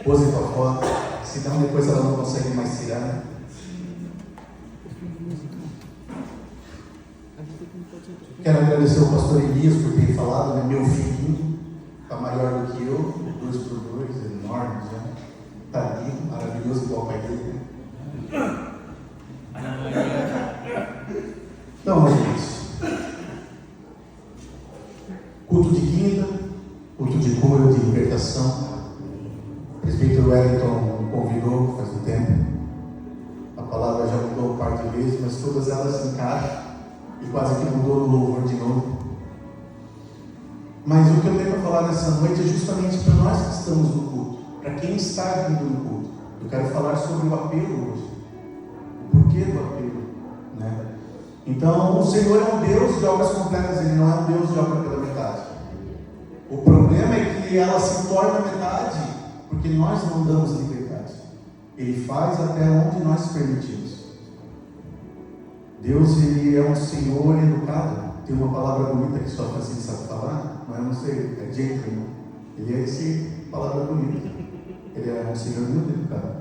Pose tua foto, senão depois ela não consegue mais tirar, né? Quero agradecer ao pastor Elias por ter falado, né? Meu filhinho está maior do que eu, 2x2, enorme já. Tadinho, maravilhoso igual o pai dele. Então, gente, culto de quinta, culto de cura, de libertação. O presbítero Wellington me convidou faz um tempo. A palavra já mudou um par de vezes, mas todas elas se encaixam. E quase que mudou no louvor de novo. Mas o que eu tenho para falar nessa noite é justamente para nós que estamos no culto, para quem está vindo no culto. Eu quero falar sobre o apelo hoje, o porquê do apelo, né? Então, o Senhor é um Deus de obras completas, Ele não é um Deus de obra pela metade. O problema é que ela se torna metade porque nós não damos liberdade. Ele faz até onde nós permitimos. Deus, Ele é um Senhor educado. Tem uma palavra bonita que só assim sabe falar, mas eu não sei, é gentleman. Ele é essa palavra bonita. Ele é um Senhor muito educado.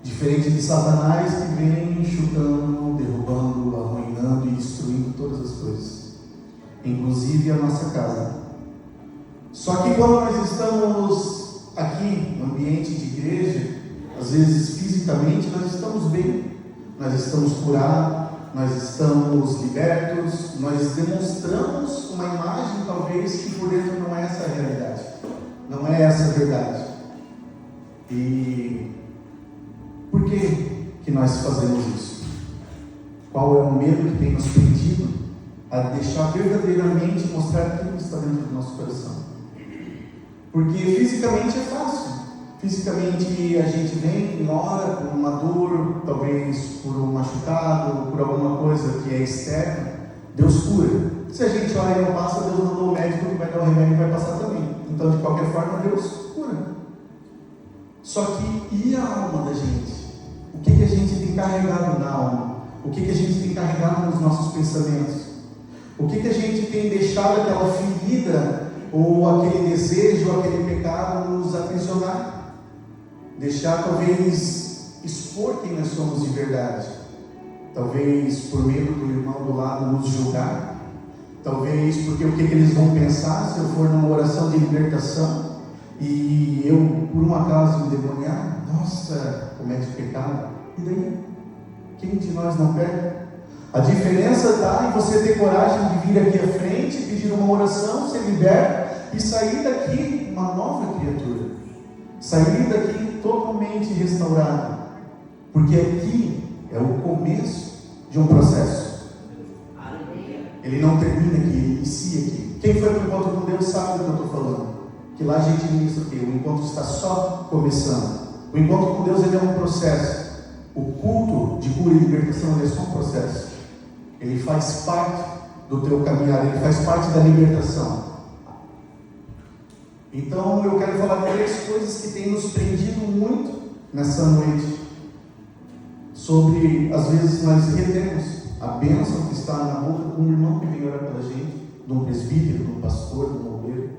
Diferente de Satanás que vem chutando, derrubando, arruinando e destruindo todas as coisas, inclusive a nossa casa. Só que quando nós estamos aqui no ambiente de igreja, às vezes fisicamente nós estamos bem, nós estamos curados, nós estamos libertos, nós demonstramos uma imagem talvez que por dentro não é essa a realidade, não é essa a verdade. E por que nós fazemos isso? Qual é o medo que tem nos prendido a deixar verdadeiramente mostrar aquilo que está dentro do nosso coração? Porque fisicamente é fácil. Fisicamente a gente vem e ora por uma dor, talvez por um machucado, por alguma coisa que é externa, Deus cura. Se a gente ora e não passa, Deus mandou o médico que vai dar o remédio e vai passar também. Então, de qualquer forma, Deus cura. Só que e a alma da gente? O que a gente tem carregado na alma? O que a gente tem carregado nos nossos pensamentos? O que a gente tem deixado aquela ferida, ou aquele desejo, ou aquele pecado nos aprisionar? Deixar talvez expor quem nós somos de verdade, talvez por medo do irmão do lado nos julgar, talvez porque o que eles vão pensar se eu for numa oração de libertação e eu por um acaso me endemoniar, nossa, comete pecado, e daí? Quem de nós não peca? A diferença está em você ter coragem de vir aqui à frente, pedir uma oração, ser liberto e sair daqui uma nova criatura, sair daqui totalmente restaurado, porque aqui é o começo de um processo. Ele não termina aqui, ele inicia aqui. Quem foi para o encontro com Deus sabe do que eu estou falando, que lá a gente ministra o quê? O encontro está só começando. O encontro com Deus ele é um processo. O culto de cura e libertação ele é só um processo. Ele faz parte do teu caminhar, ele faz parte da libertação. Então eu quero falar 3 coisas que têm nos prendido muito nessa noite. Sobre, às vezes nós retemos a bênção que está na boca de um irmão que vem orar pela gente, de um presbítero, de um pastor, de um obreiro.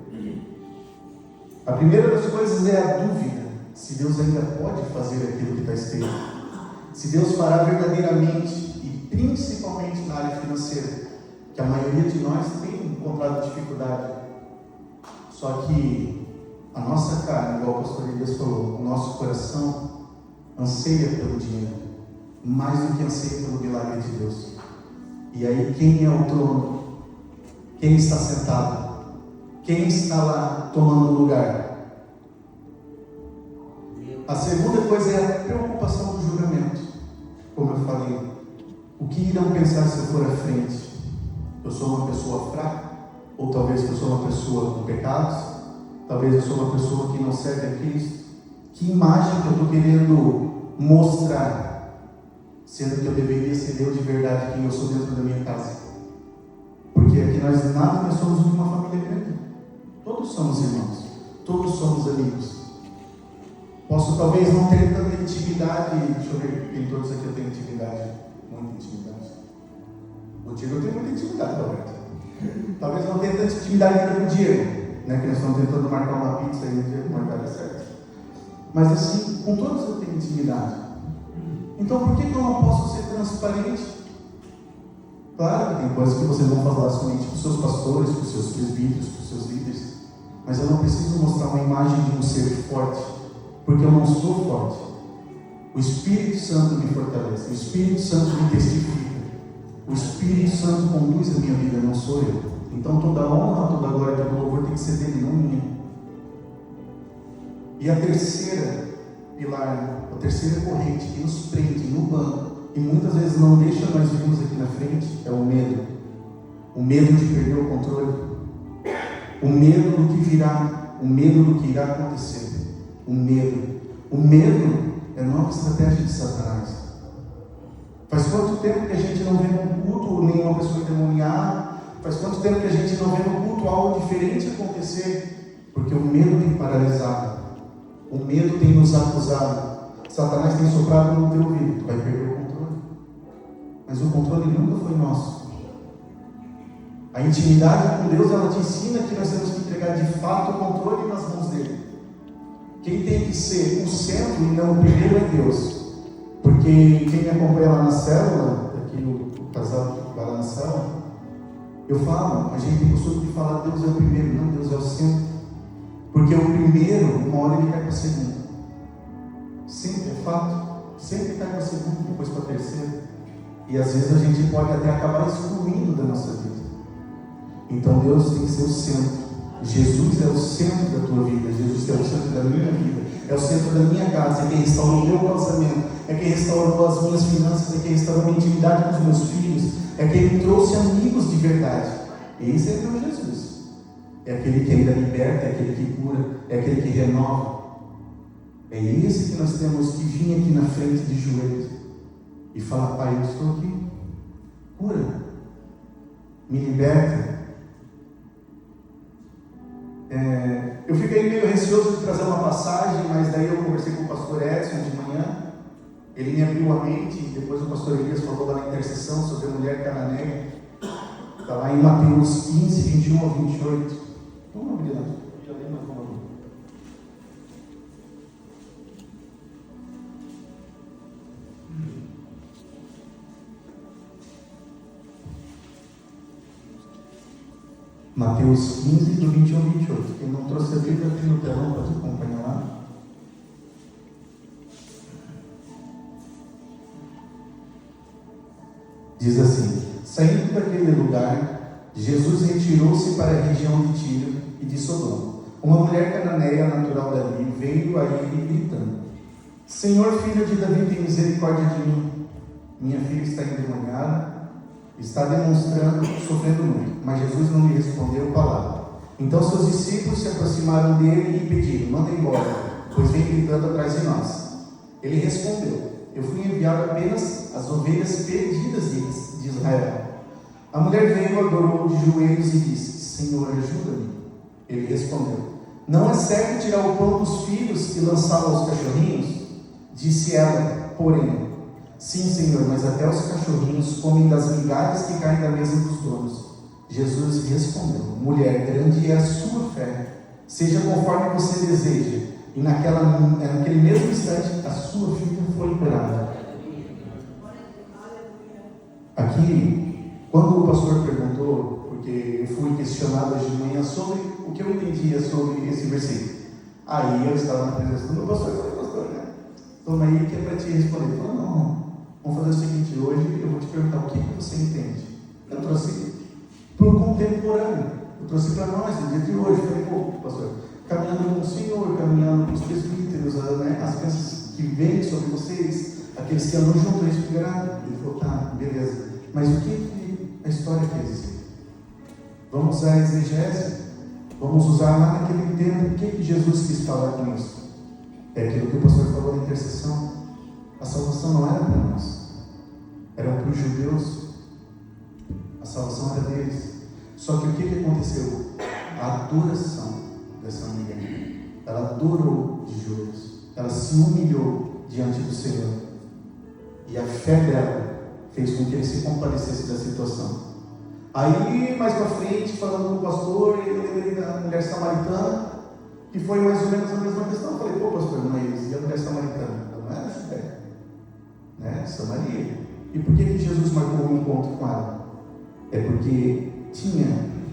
A primeira das coisas é a dúvida se Deus ainda pode fazer aquilo que está escrito. Se Deus fará verdadeiramente, e principalmente na área financeira, que a maioria de nós tem encontrado dificuldade. Só que a nossa carne, igual o pastor Elias falou, o nosso coração anseia pelo dinheiro, mais do que anseia pelo milagre de Deus. E aí quem é o trono? Quem está sentado? Quem está lá tomando lugar? A segunda coisa é a preocupação do julgamento. Como eu falei, o que irão pensar se eu for à frente? Eu sou uma pessoa fraca? Ou talvez eu sou uma pessoa com pecados? Talvez eu sou uma pessoa que não serve a Cristo? Que imagem que eu estou querendo mostrar, sendo que eu deveria ser Deus de verdade quem eu sou dentro da minha casa? Porque aqui nós somos uma família grande. Todos somos irmãos, todos somos amigos. Posso talvez não ter tanta intimidade, deixa eu ver, em todos aqui eu tenho intimidade, muita intimidade. Contigo eu tenho muita intimidade, Roberto. Talvez não tenha tanta intimidade ainda com o Diego, né? Que nós estamos tentando marcar uma pizza aí no dia, marcar é certo. Mas assim, com todos eu tenho intimidade. Então por que eu não posso ser transparente? Claro que tem coisas que vocês vão falar somente para os seus pastores, para os seus presbíteros, para os seus líderes. Mas eu não preciso mostrar uma imagem de um ser forte, porque eu não sou forte. O Espírito Santo me fortalece, o Espírito Santo me testifica, o Espírito Santo conduz a minha vida, não sou eu. Então toda honra, toda glória, todo louvor tem que ser dele, não minha. E a terceira pilar, a terceira corrente que nos prende no banco e muitas vezes não deixa nós virmos aqui na frente é o medo. O medo de perder o controle, o medo do que virá, o medo do que irá acontecer. O medo é a nova estratégia de Satanás. Faz quanto tempo que a gente não vê no culto nenhuma pessoa endemoniada? Faz quanto tempo que a gente não vê no culto algo diferente acontecer? Porque o medo tem paralisado, o medo tem nos acusado. Satanás tem soprado no teu ouvido, tu vai perder o controle. Mas o controle nunca foi nosso. A intimidade com Deus, ela te ensina que nós temos que entregar de fato o controle nas mãos dele. Quem tem que ser o centro e não o primeiro é Deus. Porque quem me acompanha lá na célula, aqui o casal que vai lá na célula, eu falo, a gente tem costume de falar Deus é o primeiro, não, Deus é o centro. Porque o primeiro, uma hora ele cai para o segundo. Sempre, é fato, sempre cai para o segundo, depois para o terceiro. E às vezes a gente pode até acabar excluindo da nossa vida. Então Deus tem que ser o centro. Jesus é o centro da tua vida, Jesus é o centro da minha vida, é o centro da minha casa, é quem restaurou o meu casamento, é quem restaurou as minhas finanças, é quem restaurou a minha intimidade com os meus filhos, é quem me trouxe amigos de verdade. Esse é o meu Jesus. É aquele que ainda liberta, é aquele que cura, é aquele que renova. É esse que nós temos que vir aqui na frente de joelhos e falar: Pai, eu estou aqui, cura, me liberta. Eu fiquei meio receoso de trazer uma passagem, mas daí eu conversei com o pastor Edson de manhã, ele me abriu a mente, e depois o pastor Elias falou lá na intercessão sobre a mulher cananeia, está lá em Mateus 15, 21 a 28. Vamos abrir lá, já li, mas vamos abrir. Mateus 15, do 21 ao 28. Quem não trouxe a Bíblia aqui no telão, pode acompanhar lá. Diz assim: saindo daquele lugar, Jesus retirou-se para a região de Tiro e de Sodoma. Uma mulher cananeia, natural dali, veio a ele gritando: Senhor, filho de Davi, tem misericórdia de mim. Minha filha está endemoniada, está demonstrando, sofrendo muito. Mas Jesus não lhe respondeu palavra. Então seus discípulos se aproximaram dele e pediram: manda embora, pois vem gritando atrás de nós. Ele respondeu: eu fui enviado apenas às ovelhas perdidas de Israel. A mulher veio, adorou de joelhos e disse: Senhor, ajuda-me. Ele respondeu: não é certo tirar o pão dos filhos e lançá-lo aos cachorrinhos? Disse ela, porém: sim, Senhor, mas até os cachorrinhos comem das migalhas que caem da mesa dos donos. Jesus respondeu: mulher, grande é a sua fé, seja conforme você deseja. E naquele mesmo instante, a sua filha foi curada. Aqui, quando o pastor perguntou, porque eu fui questionado hoje de manhã sobre o que eu entendia sobre esse versículo, aí eu estava na presença do meu pastor e falei: pastor, né? Toma aí que é para te responder. Ele falou: não, vamos fazer o seguinte, hoje eu vou te perguntar o que você entende. Eu trouxe para o contemporâneo, eu trouxe para nós, no dia de hoje. Eu falei: pô, pastor, caminhando com o Senhor, caminhando com os presbíteros, né, as crianças que vêm sobre vocês, aqueles que andam junto a Espírito. Ele falou: tá, beleza, mas o que a história quer dizer? Vamos usar a exegese, vamos usar lá naquele tempo, o que Jesus quis falar com isso? É aquilo que o pastor falou na intercessão. A salvação não era para nós, era para os judeus, a salvação era deles. Só que o que aconteceu? A adoração dessa mulher, ela adorou de joelhos, ela se humilhou diante do Senhor, e a fé dela fez com que ele se compadecesse da situação. Aí mais para frente, falando com o pastor e da mulher samaritana, que foi mais ou menos a mesma questão. Eu falei, pô, pastor, mas e a mulher samaritana? Ela não era judeia, né? Samaria. E por que Jesus marcou um encontro com ela? É porque tinha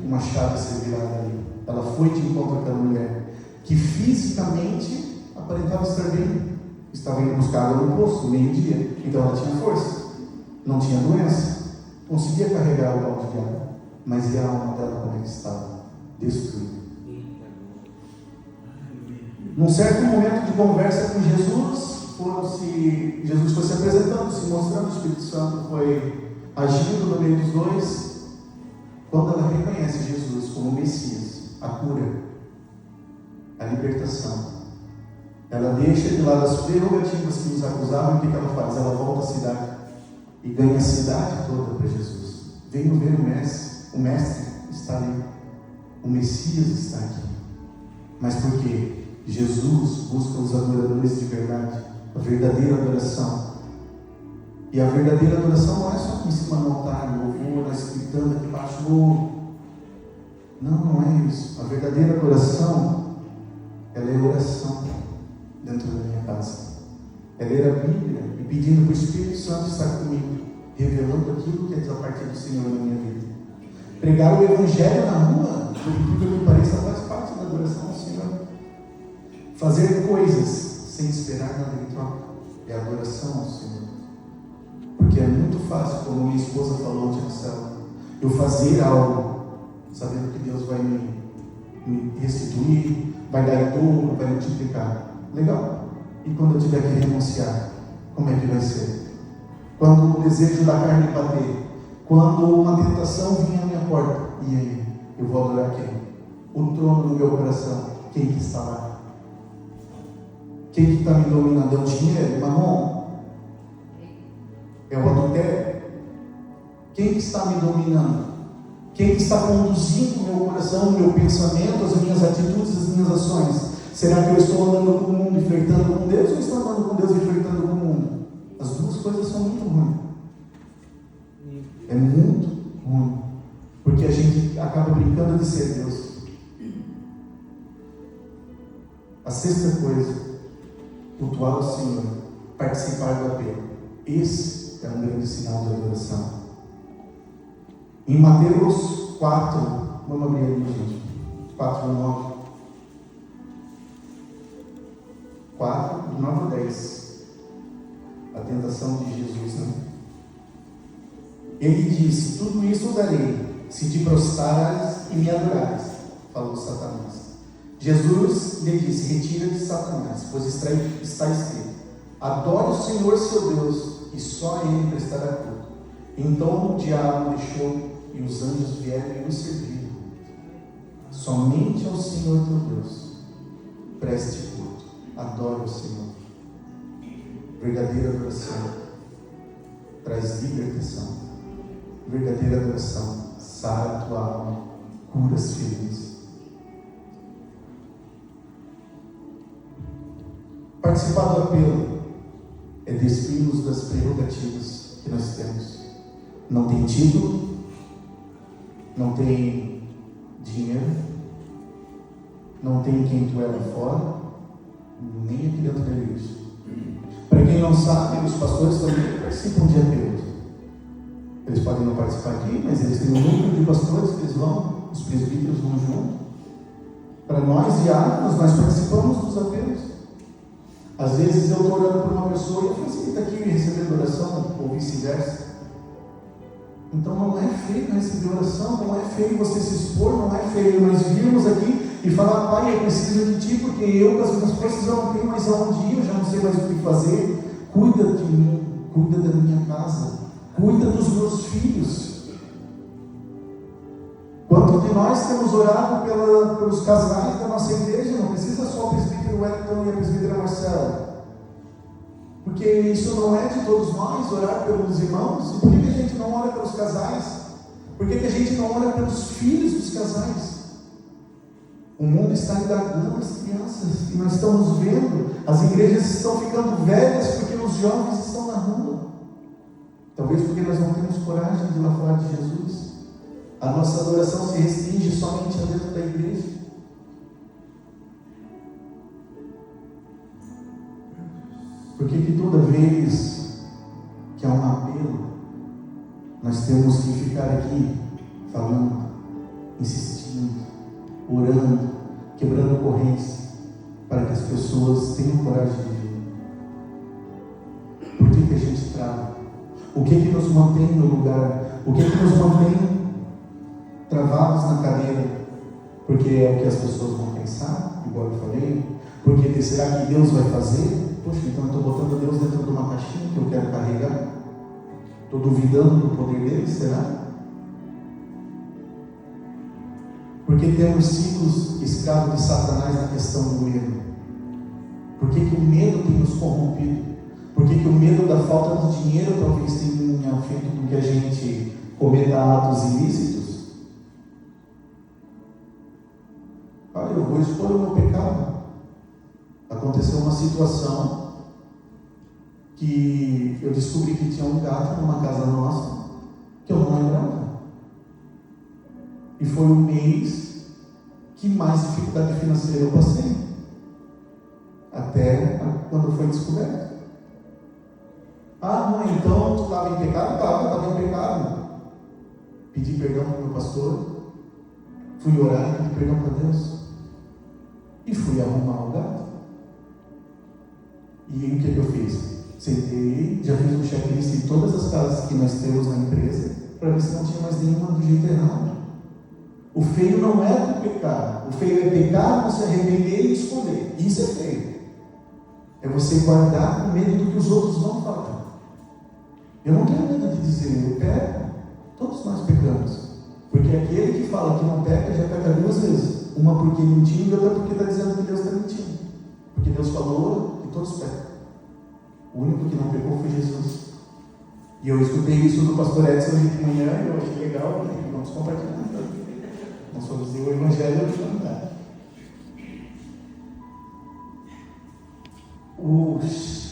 uma chave a ser virada ali. Ela foi de encontro àquela mulher, que fisicamente aparentava estar bem. Estava indo buscar água no poço, meio-dia. Então ela tinha força, não tinha doença, conseguia carregar o balde de água. Mas e a alma dela como é que estava? Destruída. Num certo momento de conversa com Jesus foi se apresentando, se mostrando, o Espírito Santo foi agindo no meio dos dois. Quando ela reconhece Jesus como o Messias, a cura, a libertação, ela deixa de lado as prerrogativas que nos acusavam. E o que ela faz? Ela volta à cidade e ganha a cidade toda para Jesus. Venho ver o Mestre está ali, o Messias está aqui. Mas por quê? Jesus busca os adoradores de verdade, a verdadeira adoração. E a verdadeira adoração não é só em cima do altar, louvor, nós gritando aqui embaixo, não é isso. A verdadeira adoração, ela é oração dentro da minha casa. É ler a Bíblia e pedindo para o Espírito Santo estar comigo, revelando aquilo que é da parte do Senhor na minha vida. Pregar o Evangelho na rua, por incrível que pareça, faz parte da adoração ao Senhor. Fazer coisas sem esperar nada em troca é adoração ao Senhor. Porque é muito fácil, como minha esposa falou ontem na célula, eu fazer algo sabendo que Deus vai me restituir, vai dar em dobro, vai multiplicar. Legal. E quando eu tiver que renunciar, como é que vai ser? Quando o desejo da carne bater, quando uma tentação vir à minha porta, e aí? Eu vou adorar quem? O trono do meu coração, quem que está lá? Quem que está me dominando? É o dinheiro? Mamon? É o adultério? Quem que está me dominando? Quem que está conduzindo o meu coração, o meu pensamento, as minhas atitudes, as minhas ações? Será que eu estou andando com o mundo e flertando com Deus, ou estou andando com Deus e flertando com o mundo? As duas coisas são muito ruins. É muito ruim. Porque a gente acaba brincando de ser Deus. A sexta coisa, cultuar o Senhor, participar do apelo. Esse é um grande sinal de adoração. Em Mateus 4, vamos abrir ali, gente. 4, 9. 4, 9 a 10. A tentação de Jesus, né? Ele disse: tudo isso eu darei, se te prostrares e me adorares. Falou Satanás. Jesus lhe disse: retira-te, Satanás, pois está escrito: adore o Senhor seu Deus, e só a Ele prestará culto. Então o diabo deixou, e os anjos vieram e o serviram. Somente ao Senhor teu Deus preste culto. Adore o Senhor. Verdadeira adoração traz libertação. Verdadeira adoração sara a tua alma, cura as feridas. Participar do apelo é despir-nos das prerrogativas que nós temos. Não tem título, não tem dinheiro, não tem quem tu é lá fora, nem aqui dentro da igreja. Para quem não sabe, os pastores também participam de apelos. Eles podem não participar aqui, mas eles têm um número de pastores que eles vão, os presbíteros vão junto. Para nós, diáconos, nós participamos dos apelos. Às vezes eu estou orando por uma pessoa e eu falo assim, está aqui recebendo oração, ou vice-versa. Então não é feio receber oração, não é feio você se expor, não é feio nós virmos aqui e falar: Pai, eu preciso de Ti, porque eu com as minhas forças eu não tenho mais aonde ir, eu já não sei mais o que fazer. Cuida de mim, cuida da minha casa, cuida dos meus filhos. Quanto de nós temos orado pelos casais da nossa igreja? Não precisa só o presbítero Wellington e a presbítera Marcela, porque isso não é de todos nós, orar pelos irmãos. E por que a gente não ora pelos casais? Por que a gente não ora pelos filhos dos casais? O mundo está indagando as crianças, e nós estamos vendo, as igrejas estão ficando velhas porque os jovens estão na rua. Talvez porque nós não temos coragem de ir lá falar de Jesus. A nossa adoração se restringe somente a dentro da igreja. Por que toda vez que há um apelo, nós temos que ficar aqui falando, insistindo, orando, quebrando correntes, para que as pessoas tenham coragem de vir? Por que a gente trava? O que nos mantém no lugar? O que nos mantém travados na cadeira? Porque é o que as pessoas vão pensar, igual eu falei? Porque será que Deus vai fazer? Poxa, então eu estou botando Deus dentro de uma caixinha que eu quero carregar? Estou duvidando do poder dele, será? Porque temos ciclos escravos de Satanás na questão do medo? Por que o medo tem nos corrompido? Por que o medo da falta de dinheiro talvez tenha feito com que a gente cometa atos ilícitos? Olha, eu vou expor o meu pecado. Aconteceu uma situação que eu descobri que tinha um gato numa casa nossa que eu não lembrava. E foi o mês que mais dificuldade financeira eu passei. Até quando foi descoberto. Ah, mãe, então tu estava em pecado? Estava em pecado. Pedi perdão para o meu pastor. Fui orar e pedi perdão para Deus. E fui arrumar o gato. E o que eu fiz? Sentei, já fiz um checklist de todas as casas que nós temos na empresa, para ver se não tinha mais nenhuma do jeito errado. O feio não é do pecado. O feio é pecar, você arrepender e esconder. Isso é feio. É você guardar com medo do que os outros vão falar. Eu não tenho medo de dizer, eu peco. Todos nós pecamos. Porque aquele que fala que não peca, já peca duas vezes. Uma porque mentiu e outra porque está dizendo que Deus está mentindo. Porque Deus falou que todos pecam. O único que não pecou foi Jesus. E eu escutei isso do pastor Edson hoje de manhã e eu achei legal. Vamos compartilhar. Nós vamos dizer o Evangelho de verdade.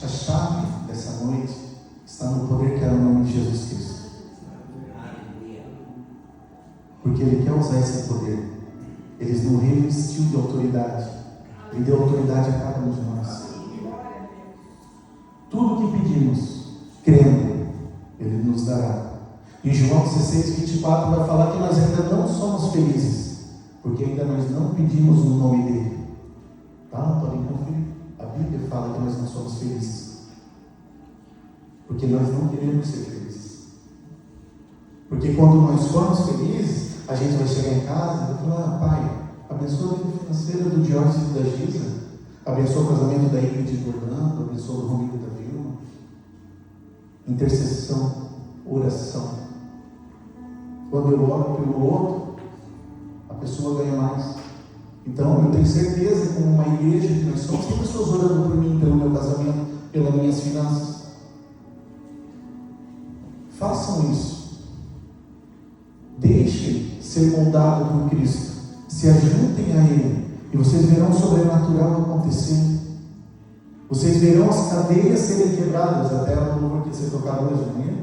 A chave dessa noite está no poder que é o nome de Jesus Cristo. Porque Ele quer usar esse poder. Ele não revestiu de autoridade. Ele deu autoridade a cada um de nós. Tudo que pedimos, crendo, Ele nos dará. Em João 16, 24 vai falar que nós ainda não somos felizes, porque ainda nós não pedimos o nome dEle. Tá? Podem conferir. A Bíblia fala que nós não somos felizes, porque nós não queremos ser felizes. Porque quando nós formos felizes, a gente vai chegar em casa e vai falar: Pai, abençoa a vida financeira do Diógenes e da Giza, abençoa o casamento da Ingrid de Orlando, abençoa o Romero da Vilma. Intercessão, oração. Quando eu oro pelo outro, a pessoa ganha mais. Então eu tenho certeza, como uma igreja, que nós somos pessoas orando por mim, pelo meu casamento, pelas minhas finanças. Façam isso. Deixem ser moldado por Cristo. Se ajuntem a Ele e vocês verão o sobrenatural acontecer. Vocês verão as cadeias serem quebradas. Até o louvor que ser tocado hoje de manhã.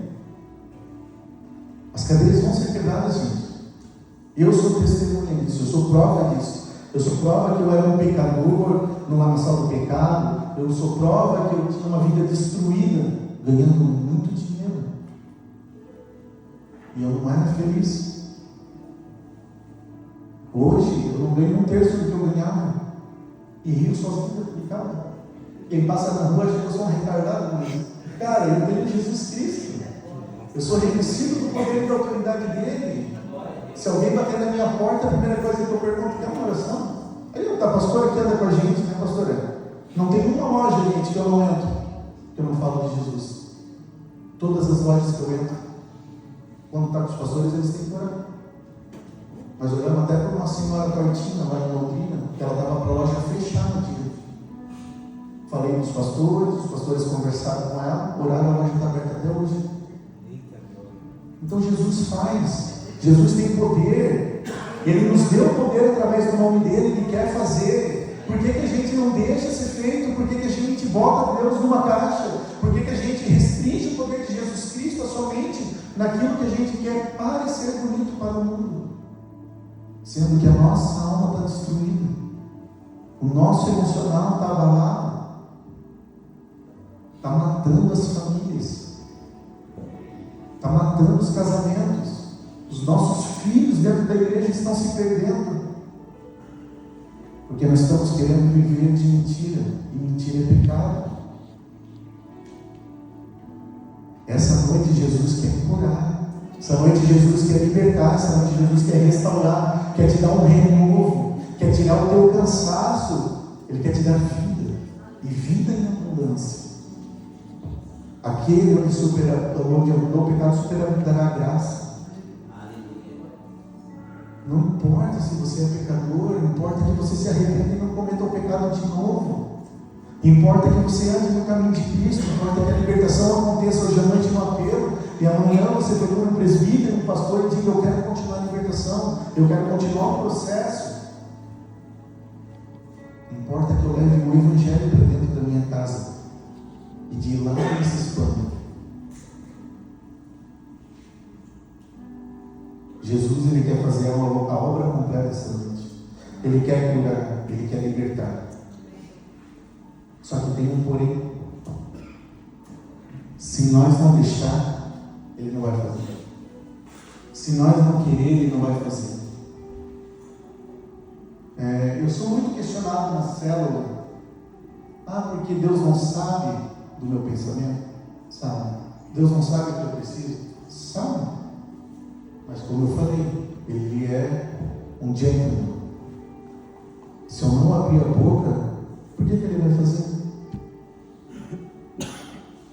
As cadeias vão ser quebradas, gente. Eu sou testemunha disso, eu sou prova disso. Eu sou prova que eu era um pecador no lamaçal do pecado. Eu sou prova que eu tinha uma vida destruída, ganhando muito dinheiro. E eu não era feliz. Hoje eu não ganho um terço do que eu ganhava. E rio sozinho do pecado. Quem passa na rua acha que eu sou um retardado. Mas, cara, eu tenho Jesus Cristo. Eu sou revestido do poder e da autoridade dele. Se alguém bater na minha porta, a primeira coisa que eu pergunto é uma oração. Aí tá, pastor aqui anda com a gente, né, pastor? Não tem uma loja, gente, que eu não entro, que eu não falo de Jesus. Todas as lojas que eu entro, quando está com os pastores, eles têm que orar. Nós oramos até por uma senhora Cartina, lá em Londrina, que ela estava para a loja fechada aqui. Falei com os pastores conversaram com ela, oraram, a loja está aberta até hoje. Então Jesus faz. Jesus tem poder, Ele nos deu poder através do nome dEle, Ele quer fazer. Por que a gente não deixa ser feito? Por que a gente bota Deus numa caixa? Por que a gente restringe o poder de Jesus Cristo somente naquilo que a gente quer parecer bonito para o mundo? Sendo que a nossa alma está destruída, o nosso emocional está abalado, matando as famílias, está matando os casamentos. Os nossos filhos dentro da igreja estão se perdendo, porque nós estamos querendo viver de mentira, e mentira é pecado. Essa noite Jesus quer curar, essa noite Jesus quer libertar, essa noite Jesus quer restaurar, quer te dar um renovo, quer tirar o teu cansaço, Ele quer te dar vida, e vida em abundância. Aquele onde o pecado superavitará a graça. Não importa se você é pecador, importa que você se arrependa e não cometa o pecado de novo. Importa que você ande no caminho de Cristo, importa que a libertação aconteça hoje à noite no apelo, e amanhã você procura um presbítero, um pastor e diga: eu quero continuar a libertação, eu quero continuar o processo. Importa que eu leve o Evangelho para dentro da minha casa, e de lá ele se expande. Jesus, Ele quer fazer a obra completa essa noite. Ele quer curar, Ele quer libertar. Só que tem um porém. Se nós não deixar, Ele não vai fazer. Se nós não querer, Ele não vai fazer. Eu sou muito questionado na célula. Porque Deus não sabe do meu pensamento? Sabe. Deus não sabe o que eu preciso? Sabe. Mas como eu falei, Ele é um gentleman. Se eu não abrir a boca, por que Ele vai fazer?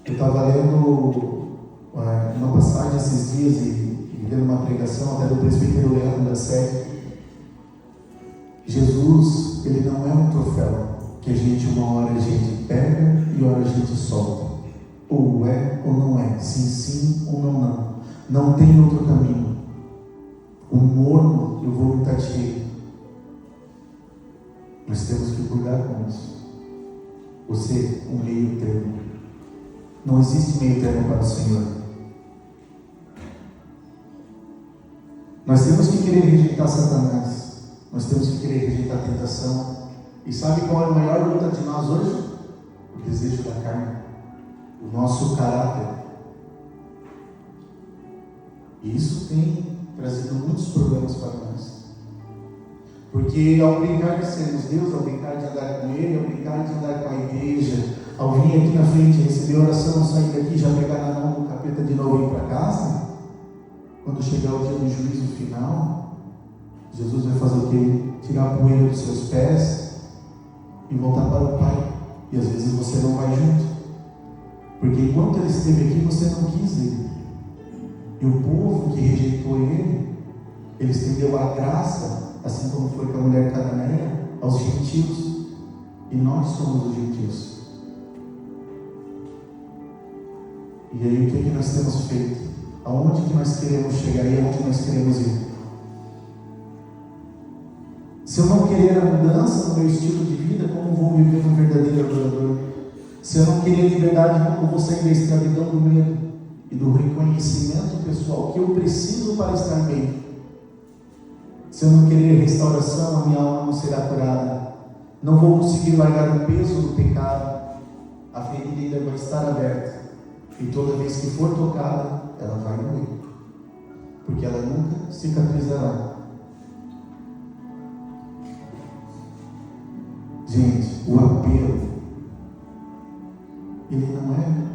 Eu estava lendo uma passagem esses dias e vendo uma pregação até do presbítero Leandro da Sé. Jesus, Ele não é um troféu que a gente uma hora a gente pega e outra hora a gente solta. Ou é ou não é, sim ou não. Não tem outro caminho. O morno eu vou lutar cheio. Nós temos que cuidar com isso. Você, um meio termo. Não existe meio termo para o Senhor. Nós temos que querer rejeitar Satanás. Nós temos que querer rejeitar a tentação. E sabe qual é a maior luta de nós hoje? O desejo da carne. O nosso caráter. E isso tem trazido muitos problemas para nós. Porque ao brincar de sermos Deus, ao brincar de andar com Ele, ao brincar de andar com a igreja, ao vir aqui na frente, receber oração, sair daqui, já pegar na mão do capeta de novo e ir para casa, quando chegar o dia do juízo final, Jesus vai fazer o quê? Tirar a poeira dos seus pés e voltar para o Pai. E às vezes você não vai junto, porque enquanto Ele esteve aqui, você não quis Ele. E o povo que rejeitou Ele, Ele estendeu a graça, assim como foi com a mulher cananeia, aos gentios. E nós somos os gentios. E aí o que nós temos feito? Aonde que nós queremos chegar e aonde nós queremos ir? Se eu não querer a mudança no meu estilo de vida, como vou viver um verdadeiro adorador? Se eu não querer liberdade, como vou sair da escravidão do medo e do reconhecimento pessoal que eu preciso para estar bem? Se eu não querer restauração, a minha alma não será curada. Não vou conseguir largar o peso do pecado. A ferida ainda vai estar aberta. E toda vez que for tocada, ela vai doer. Porque ela nunca cicatrizará. Gente, o apelo, ele não é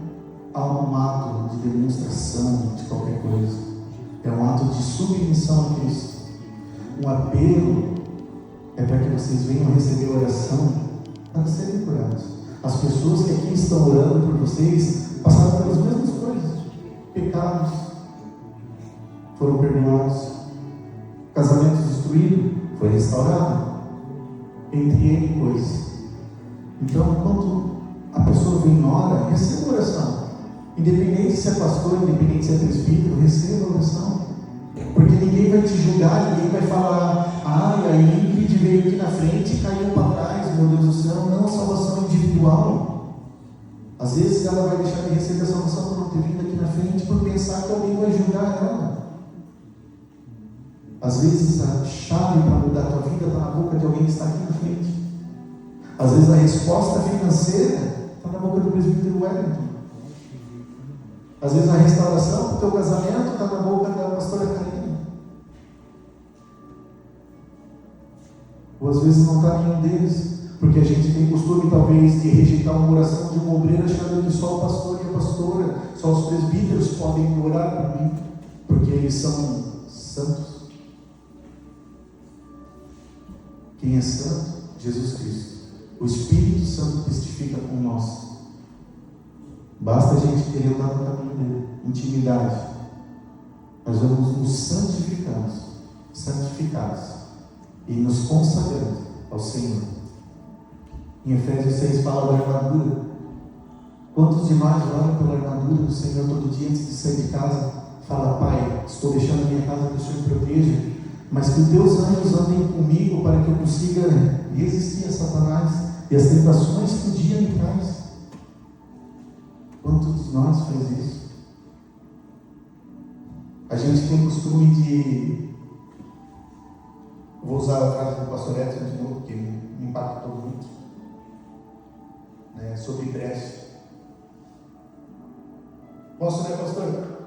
um ato de demonstração de qualquer coisa. É um ato de submissão a Cristo. Um apelo é para que vocês venham receber oração para serem curados. As pessoas que aqui estão orando por vocês passaram pelas mesmas coisas. Pecados foram perdoados. Casamento destruído foi restaurado. Entre N coisas. Então, quando a pessoa vem e ora, receba oração. Independente se é pastor, independente se é presbítero, receba oração. Porque ninguém vai te julgar, ninguém vai falar: a Ingrid veio aqui na frente e caiu para trás, meu Deus do céu. Não, salvação individual. Às vezes ela vai deixar de receber a salvação por não ter vindo aqui na frente, por pensar que alguém vai julgar ela. Às vezes a chave para mudar a tua vida está na boca de alguém que está aqui na frente. Às vezes a resposta financeira está na boca do presbítero Wellington. Às vezes a restauração do teu casamento está na boca da pastora Karina. Ou às vezes não está nenhum deles, porque a gente tem costume talvez de rejeitar uma oração de uma obreira achando que só o pastor e a pastora, só os presbíteros podem orar por mim, porque eles são santos. Quem é santo? Jesus Cristo. O Espírito Santo testifica com nós. Basta a gente querer andar no caminho dele. Intimidade. Nós vamos nos santificados e nos consagrando ao Senhor. Em Efésios 6 fala da armadura. Quantos de nós oram pela armadura do Senhor todo dia antes de sair de casa? Fala: Pai, estou deixando minha casa que o Senhor proteja, mas que os teus anjos andem comigo para que eu consiga resistir a Satanás e as tentações que o dia me traz. Quantos de nós faz isso? A gente tem costume de... Vou usar a frase do pastor Edson de novo, que me impactou muito, né? Sobre brecha. Posso, né, pastor?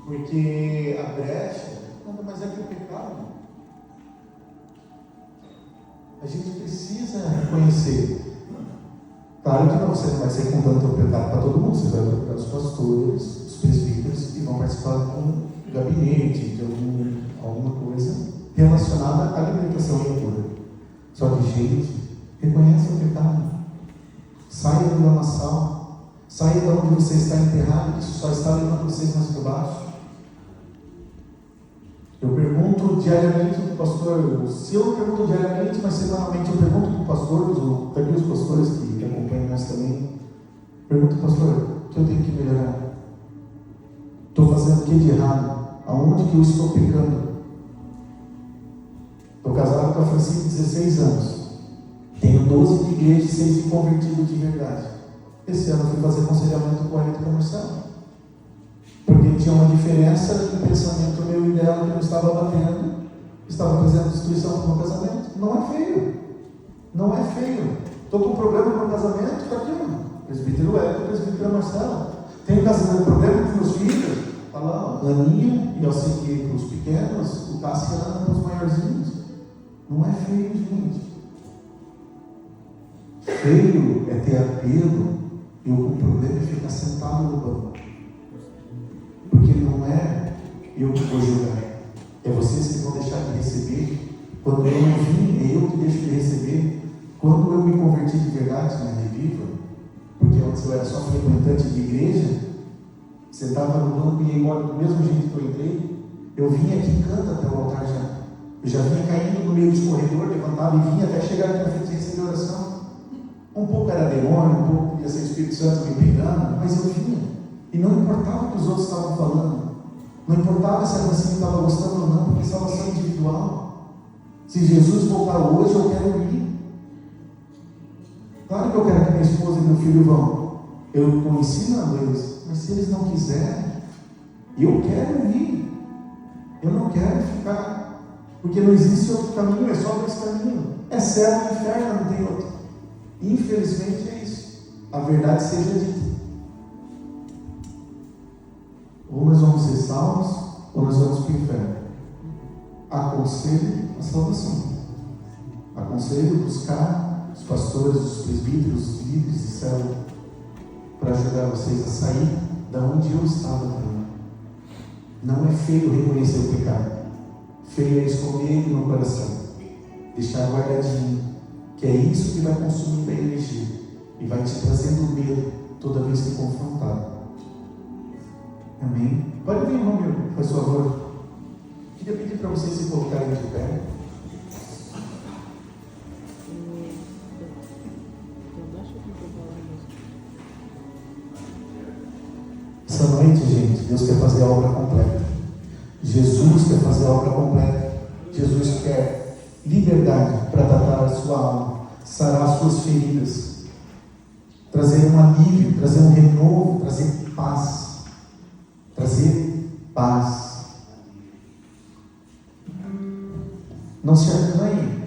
Porque a brecha nada mais é que o pecado. A gente precisa reconhecer. Claro que não, você não vai ser contando o teu pecado para todo mundo. Você vai procurar os pastores, os presbíteros, que vão participar com um gabinete de alguma coisa relacionada à alimentação e à cura. Só que, gente, reconheça o pecado. Saia do lamaçal. Saia de onde você está enterrado. Isso só está levando vocês mais para baixo. Eu pergunto diariamente para o pastor, se eu pergunto diariamente, mas semanalmente eu pergunto para o pastor, também os pastores que acompanham nós também, pergunto: pastor, o que eu tenho que melhorar? Estou fazendo o que de errado? Aonde que eu estou pecando? Estou casado com a Francisca há 16 anos, tenho 12 de igreja e 6 de convertido de verdade. Esse ano eu fui fazer aconselhamento com a Rede Comercial, porque tinha uma diferença de pensamento meu e dela que eu estava batendo, estava fazendo destruição no meu casamento. Não é feio. Não é feio. Estou com um problema no meu casamento, está aqui, mano. Presbítero Hélio, presbítero Marcelo. Tenho problema com meus filhos. Está lá, a Aninha, e eu sei que para os pequenos, o Cassiano para os maiorzinhos. Não é feio, gente. Feio é ter apelo e o problema é ficar sentado no banco. Porque não é eu que vou julgar, é vocês que vão deixar de receber. Quando eu não vim, é eu que deixo de receber. Quando eu me converti de verdade na Reviva, porque antes eu era só frequentante de igreja, sentava no banco e ia embora do mesmo jeito que eu entrei, eu vinha aqui e canta até o altar já. Eu já vinha caindo no meio do corredor, levantava e vinha até chegar aqui na frente e receber oração. Um pouco era demônio, um pouco podia ser o Espírito Santo me pegando, mas eu vinha. E não importava o que os outros estavam falando. Não importava se a Francine estava gostando ou não, porque salvação individual. Se Jesus voltar hoje, eu quero ir. Claro que eu quero que minha esposa e meu filho vão. Eu estou ensinando eles. Mas se eles não quiserem, eu quero ir. Eu não quero ficar. Porque não existe outro caminho, é só esse caminho. É céu e inferno, não tem outro. Infelizmente é isso. A verdade seja dita. Ou nós vamos ser salvos, ou nós vamos para o inferno. Aconselho a salvação. Aconselho buscar os pastores, os presbíteros, os líderes de célula, para ajudar vocês a sair da onde eu estava também. Não é feio reconhecer o pecado. Feio é esconder ele no coração, deixar guardadinho, que é isso que vai consumindo a energia e vai te trazendo medo toda vez que confrontado. Amém? Pode vir, irmão meu, por favor. Queria pedir para vocês se colocarem de pé. Essa noite, gente, Deus quer fazer a obra completa. Jesus quer fazer a obra completa. Jesus quer liberdade para tratar a sua alma, sarar as suas feridas, trazer um alívio, trazer um renovo, trazer paz. Trazer paz. Não se acanhe.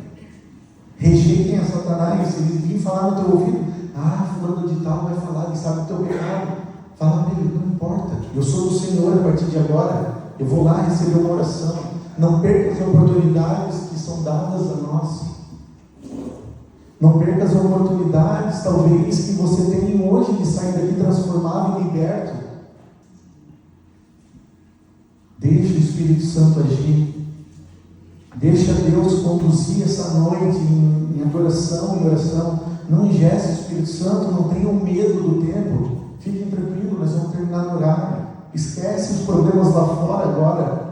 Rejeitem a Satanás. Se ele vir falar no teu ouvido, fulano de tal vai falar, ele sabe o teu pecado. Fala para ele, não importa, eu sou do Senhor a partir de agora, eu vou lá receber uma oração. Não perca as oportunidades que são dadas a nós. Não perca as oportunidades, talvez, que você tem hoje de sair daqui transformado e liberto. Deixa o Espírito Santo agir. Deixa Deus conduzir essa noite em adoração e oração. Não ingesse o Espírito Santo, não tenham medo do tempo. Fiquem tranquilos, nós vamos terminar no horário. Esquece os problemas lá fora agora.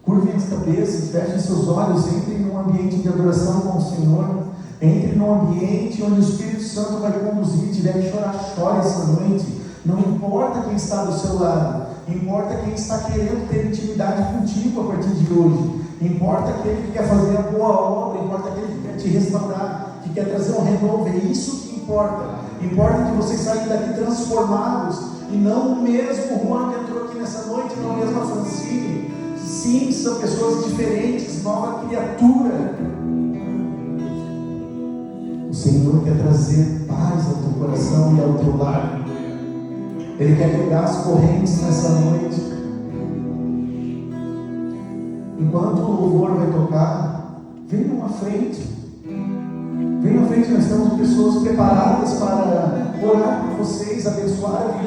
Curvem as cabeças, fechem seus olhos, entrem num ambiente de adoração com o Senhor. Entre num ambiente onde o Espírito Santo vai conduzir. Tiver que chorar, chore essa noite. Não importa quem está do seu lado, importa quem está querendo ter intimidade contigo a partir de hoje. Importa aquele que quer fazer a boa obra, importa aquele que quer te restaurar, que quer trazer um renovo. É isso que importa. Importa que vocês saiam daqui transformados, e não o mesmo Juan que entrou aqui nessa noite, não a mesma Francine. Sim, são pessoas diferentes, nova criatura. O Senhor quer trazer paz ao teu coração e ao teu lar. Ele quer quebrar as correntes nessa noite. Enquanto o louvor vai tocar, venham à frente. Venham à frente, nós temos pessoas preparadas para orar por vocês, abençoar a vida